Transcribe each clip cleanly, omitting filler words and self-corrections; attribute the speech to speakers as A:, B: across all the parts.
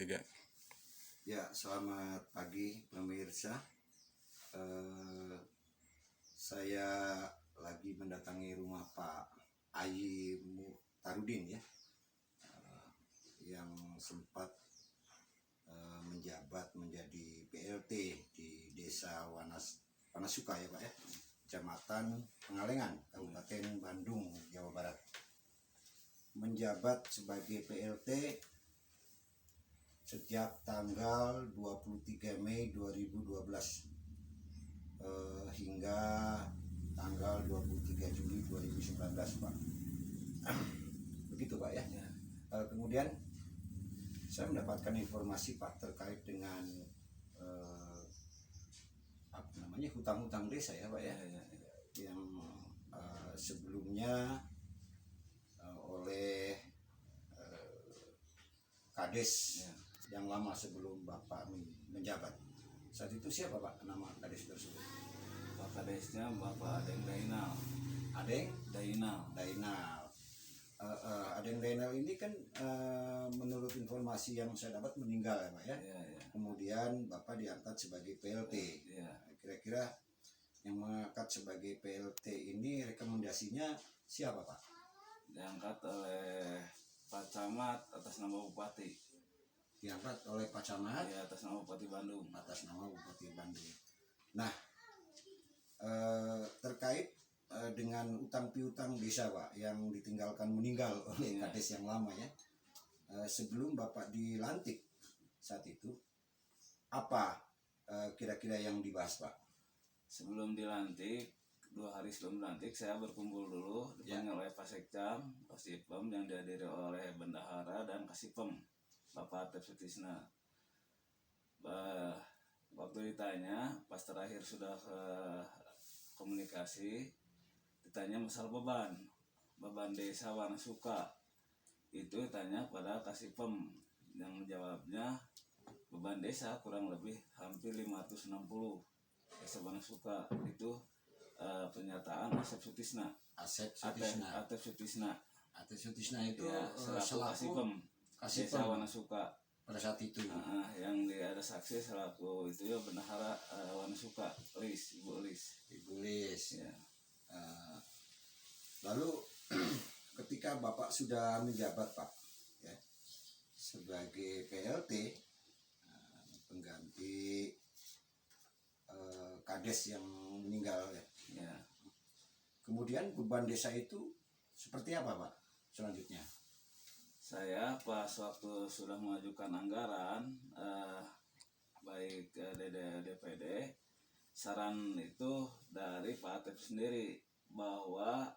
A: tiga.
B: Ya, selamat pagi pemirsa. Saya lagi mendatangi rumah Pak Ayi Muhtarudin ya, yang sempat menjabat menjadi PLT di Desa Wanasuka ya Pak ya, Kecamatan Pengalengan, Kabupaten Bandung, Jawa Barat. Menjabat sebagai PLT sejak tanggal 23 Mei 2012 hingga tanggal 23 Juli 2019 Pak. Begitu Pak ya. Kemudian saya mendapatkan informasi Pak terkait dengan hutang-hutang desa ya Pak ya, yang sebelumnya oleh Kades yang lama sebelum Bapak menjabat. Saat itu siapa Pak nama Kades tersebut?
C: Pak Kadesnya Bapak Adeng Dainal.
B: Adeng
C: Dainal.
B: Adeng Dainal ini kan menurut informasi yang saya dapat meninggal ya Pak ya. Kemudian Bapak diangkat sebagai PLT. Kira-kira yang mengangkat sebagai PLT ini rekomendasinya siapa Pak?
C: Diangkat oleh Pak Camat atas nama Bupati.
B: Diangkat oleh Pak Camat
C: atas nama Bupati Bandung.
B: Nah, terkait dengan utang piutang desa Pak yang ditinggalkan meninggal oleh Kades yang lama ya, sebelum Bapak dilantik saat itu, apa kira-kira yang dibahas Pak?
C: Sebelum dilantik, 2 hari sebelum dilantik, saya berkumpul dulu dipanggil oleh Pak Sekcam, Pak Sipem yang dihadiri oleh Bendahara dan Kasipem, Bapak Atep Sutisna. Waktu ditanya, pas terakhir sudah komunikasi, ditanya masalah beban desa Wanasuka. Itu tanya pada Kasipem, yang menjawabnya beban desa kurang lebih hampir 560 desa Wanasuka. Itu pernyataan Atep Sutisna. Atep Sutisna itu selaku Kasipem desa Wanasuka
B: pada saat itu.
C: Yang dia ada saksi selaku itu ya Bendahara Wanasuka, Ibu Lis. Ya.
B: Lalu ketika Bapak sudah menjabat Pak ya, sebagai PLT pengganti Kades yang meninggal ya. Kemudian beban desa itu seperti apa Pak selanjutnya?
C: Saya pas waktu sudah mengajukan anggaran baik DPD, saran itu dari Pak Atep sendiri bahwa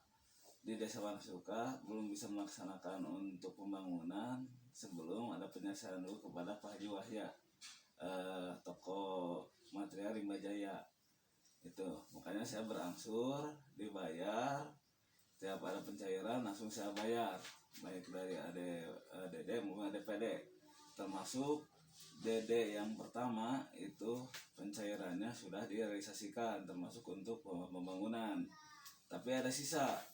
C: di Desa Wanasuka belum bisa melaksanakan untuk pembangunan sebelum ada penyelesaian dulu kepada Pak Haji Wahya, toko material Rimba Jaya. Itu makanya saya berangsur dibayar, tiap ada pencairan langsung saya bayar, baik dari ADD maupun DPD, termasuk DD yang pertama itu pencairannya sudah direalisasikan termasuk untuk pembangunan, tapi ada sisa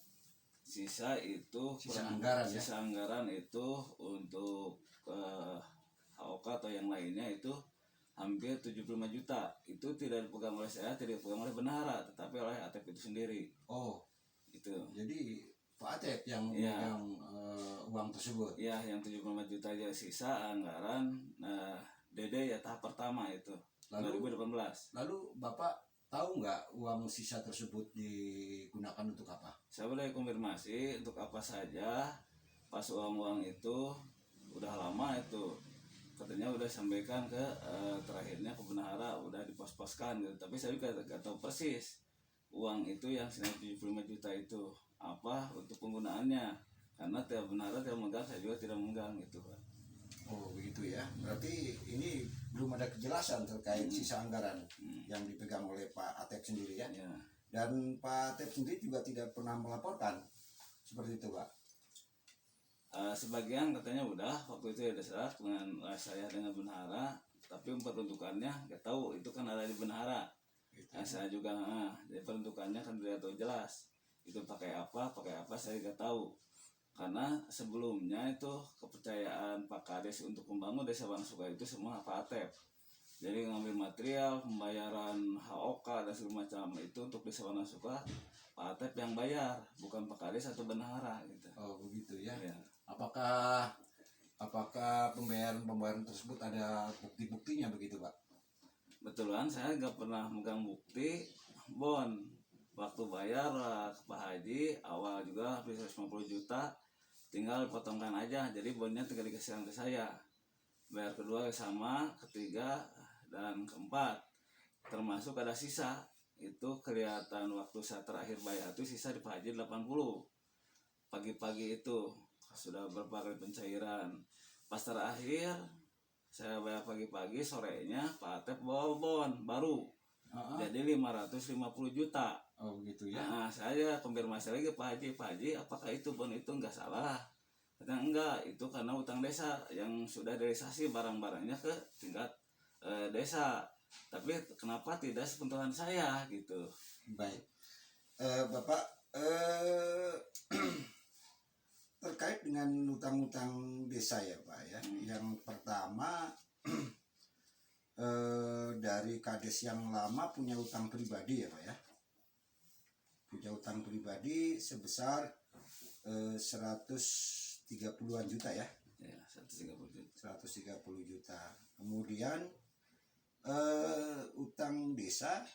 C: anggaran itu untuk HOK atau yang lainnya itu hampir 75 juta. Itu tidak dipegang oleh saya, tidak dipegang oleh Bendahara, tetapi oleh Atep itu sendiri. Itu.
B: Jadi Pak Atep yang memegang uang tersebut.
C: Iya, yang 75 juta aja sisa anggaran DD ya tahap pertama itu. 2018.
B: Lalu Bapak tahu nggak uang sisa tersebut digunakan untuk apa?
C: Saya boleh konfirmasi untuk apa saja. Pas uang itu udah lama itu. Katanya udah sampaikan ke terakhirnya ke Bendahara, udah dipos-poskan gitu. Tapi saya juga nggak tahu persis uang itu yang 75 juta itu apa untuk penggunaannya, karena tiap Bendahara tidak memegang, saya juga tidak memegang gitu Pak.
B: Oh begitu ya, berarti ini belum ada kejelasan terkait sisa anggaran yang dipegang oleh Pak Atep sendiri ya? Dan Pak Atep sendiri juga tidak pernah melaporkan seperti itu Pak?
C: Sebagian katanya udah waktu itu ada serat dengan saya dengan Bendahara, tapi peruntukannya nggak tahu, itu kan ada di Bendahara. Saya juga jadi peruntukannya kan tidak tahu jelas itu pakai apa saya nggak tahu. karena sebelumnya itu kepercayaan Pak Kades untuk membangun desa Bangsuka itu semua Pak Atep. Jadi ngambil material, pembayaran HOK dan segala macam itu untuk desa Bangsuka Pak Atep yang bayar, bukan Pak Kades atau bendahara gitu.
B: Oh begitu ya.
C: Ya.
B: Apakah pembayaran tersebut ada bukti-buktinya begitu Pak?
C: Betulan saya nggak pernah megang bukti bon. Waktu bayar ke Pak Haji awal juga habis 150 juta, tinggal potongkan aja, jadi bonnya tinggal dikasihkan ke saya. Bayar kedua sama, ketiga dan keempat termasuk ada sisa, itu kelihatan waktu saya terakhir bayar itu sisa di Pak Haji 80 pagi-pagi itu sudah berbagai pencairan. Pas terakhir saya bayar pagi-pagi, sorenya Pak Atep bawa bon baru jadi 550 juta.
B: Oh begitu ya.
C: Nah, saya konfirmasi lagi Pak Haji, apakah itu bon itu enggak salah? Katanya enggak, itu karena utang desa yang sudah realisasi barang-barangnya ke tingkat desa. Tapi kenapa tidak sepentuhan saya gitu?
B: Baik, Bapak, terkait dengan utang-utang desa ya Pak ya. Yang pertama dari Kades yang lama punya utang pribadi ya Pak ya. Punya utang pribadi sebesar 130-an juta ya.
C: Ya, 130 juta.
B: 130 juta. Kemudian utang desa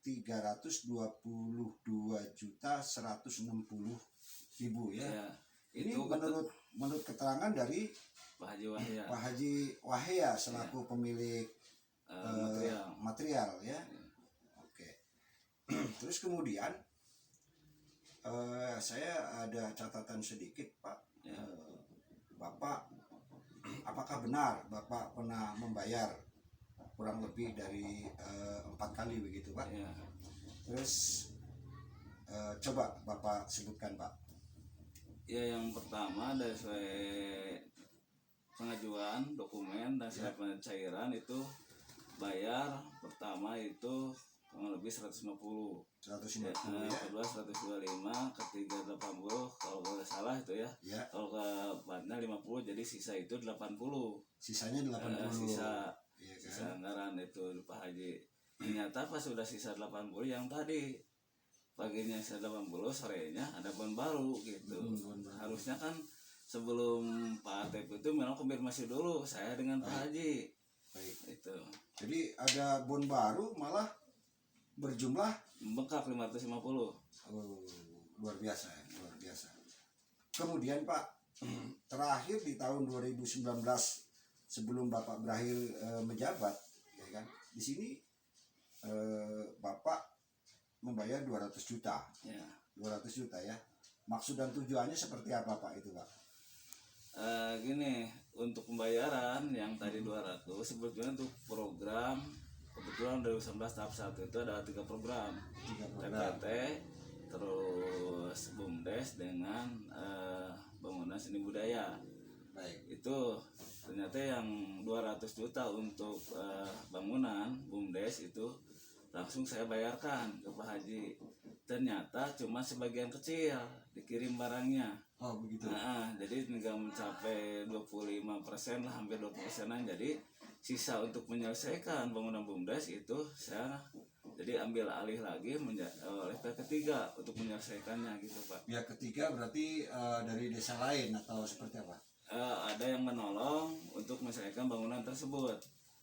B: 322.160.000 ya.
C: Ya,
B: Ini
C: itu
B: menurut keterangan dari
C: Pak Haji Wahya.
B: Pak Haji Wahya selaku pemilik material ya. Oke. Terus kemudian saya ada catatan sedikit Pak.
C: Ya.
B: Bapak, apakah benar Bapak pernah membayar kurang lebih dari 4 kali begitu Pak?
C: Ya.
B: Terus coba Bapak sebutkan Pak.
C: Ya, yang pertama dari saya pengajuan dokumen dan saya pencairan itu bayar pertama itu kurang lebih 150.
B: 150 ya.
C: Kedua 125, ketiga 80 kalau nggak salah itu ya.
B: Ya.
C: Kalau keempatnya 50, jadi sisa itu 80.
B: Sisanya 80.
C: Sisa
B: Iya kan?
C: sisa anggaran itu Pak Haji. Ternyata pas sudah sisa 80 yang tadi paginya sisa 80, sorenya ada bon baru gitu.
B: Bon baru.
C: Harusnya kan sebelum Pak Atep itu memang konfirmasi dulu saya dengan Pak Haji.
B: Baik.
C: Itu.
B: Jadi ada bon baru malah berjumlah
C: Bengkak 550.
B: Luar biasa, luar biasa. Kemudian Pak, terakhir di tahun 2019 sebelum Bapak berakhir menjabat, ya kan? Di sini Bapak membayar 200 juta.
C: Ya.
B: 200 juta ya. Maksud dan tujuannya seperti apa Pak itu Pak?
C: Gini, untuk pembayaran yang tadi 200 sebetulnya untuk program kebetulan 2019 tahap 1 itu ada 3 program. TPT, terus BUMDes dengan bangunan seni budaya.
B: Baik.
C: Itu ternyata yang 200 juta untuk bangunan BUMDes itu langsung saya bayarkan ke Pak Haji. Ternyata cuma sebagian kecil dikirim barangnya.
B: Oh begitu.
C: Nah, jadi tinggal mencapai 25% lah, hampir 20%-an. Jadi sisa untuk menyelesaikan bangunan BUMDes itu saya jadi ambil alih lagi oleh pihak ketiga untuk menyelesaikannya gitu Pak.
B: Pihak ketiga berarti dari desa lain atau seperti apa?
C: Ada yang menolong untuk menyelesaikan bangunan tersebut.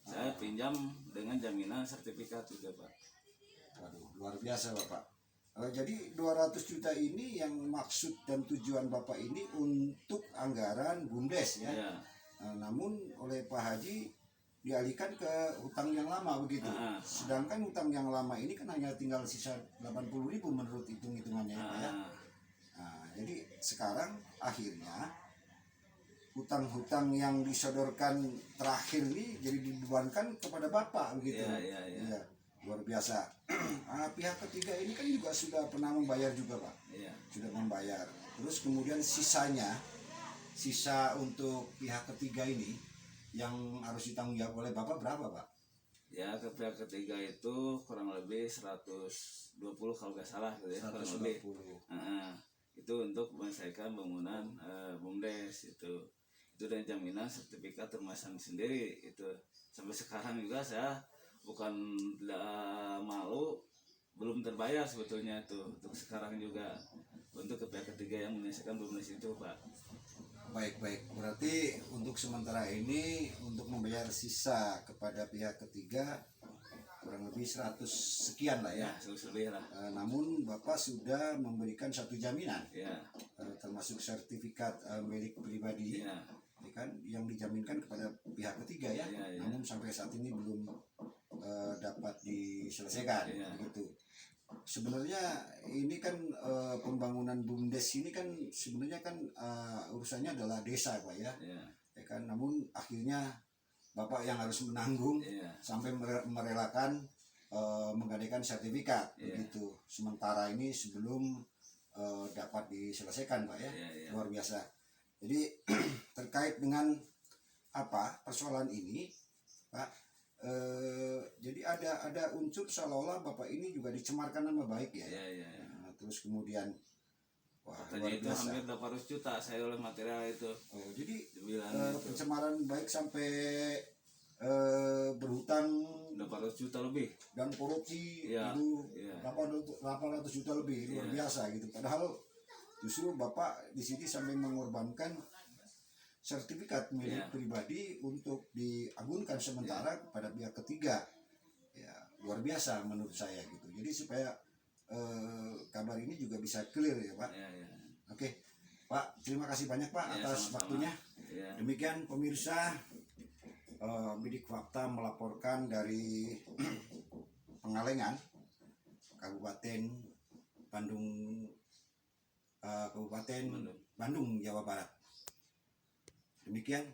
C: Saya pinjam dengan jaminan sertifikat juga Pak.
B: Waduh, luar biasa Bapak. Jadi 200 juta ini yang maksud dan tujuan Bapak ini untuk anggaran BUMDes ya.
C: Ya.
B: Namun oleh Pak Haji dialihkan ke hutang yang lama begitu. Sedangkan hutang yang lama ini kan hanya tinggal sisa 80.000 menurut hitung-hitungannya Pak ya. Nah, jadi sekarang akhirnya hutang-hutang yang disodorkan terakhir ini jadi dibebankan kepada Bapak begitu.
C: Iya.
B: Luar biasa. Pihak ketiga ini kan juga sudah pernah membayar juga Pak.
C: Iya.
B: Sudah membayar. Terus kemudian sisa untuk pihak ketiga ini yang harus ditanggung jawab oleh Bapak berapa Pak?
C: Ya, ke pihak ketiga itu kurang lebih 120 kalau nggak salah gitu ya.
B: 120.
C: Kurang lebih. itu untuk menyelesaikan bangunan BUMDes itu dan jaminan sertifikat termasang sendiri itu. Sampai sekarang juga saya bukan malu, belum terbayar sebetulnya itu untuk sekarang juga untuk ke pihak ketiga yang menyelesaikan BUMDes itu, Pak.
B: Baik, berarti untuk sementara ini untuk membayar sisa kepada pihak ketiga kurang lebih 100 sekian lah ya.
C: 100 lebih lah.
B: Namun Bapak sudah memberikan satu jaminan,
C: ya.
B: Termasuk sertifikat milik pribadi,
C: ya
B: kan, yang dijaminkan kepada pihak ketiga ya. Namun sampai saat ini belum dapat diselesaikan, begitu. Sebenarnya ini kan pembangunan BUMDes ini kan sebenarnya kan urusannya adalah desa, Pak ya. Ya kan, namun akhirnya Bapak yang harus menanggung sampai merelakan menggadaikan sertifikat, begitu. Sementara ini sebelum dapat diselesaikan, Pak ya. Luar biasa. Jadi terkait dengan apa persoalan ini, Pak, jadi ada unsur seolah-olah Bapak ini juga dicemarkan nama baik ya. Nah, terus kemudian
C: katanya itu hampir 800 juta saya oleh material itu.
B: Jadi pencemaran baik sampai berhutang
C: 800 juta lebih
B: dan korupsi itu 800 juta lebih, luar biasa gitu. Padahal justru Bapak di sini sampai mengorbankan sertifikat milik pribadi untuk diagunkan sementara kepada pihak ketiga. Ya, luar biasa menurut saya gitu. Jadi supaya kabar ini juga bisa clear ya, Pak. Oke, Pak, terima kasih banyak, Pak, atas waktunya. Demikian pemirsa, Bidik Fakta melaporkan dari Pengalengan, Kabupaten Bandung, Jawa Barat. Demikian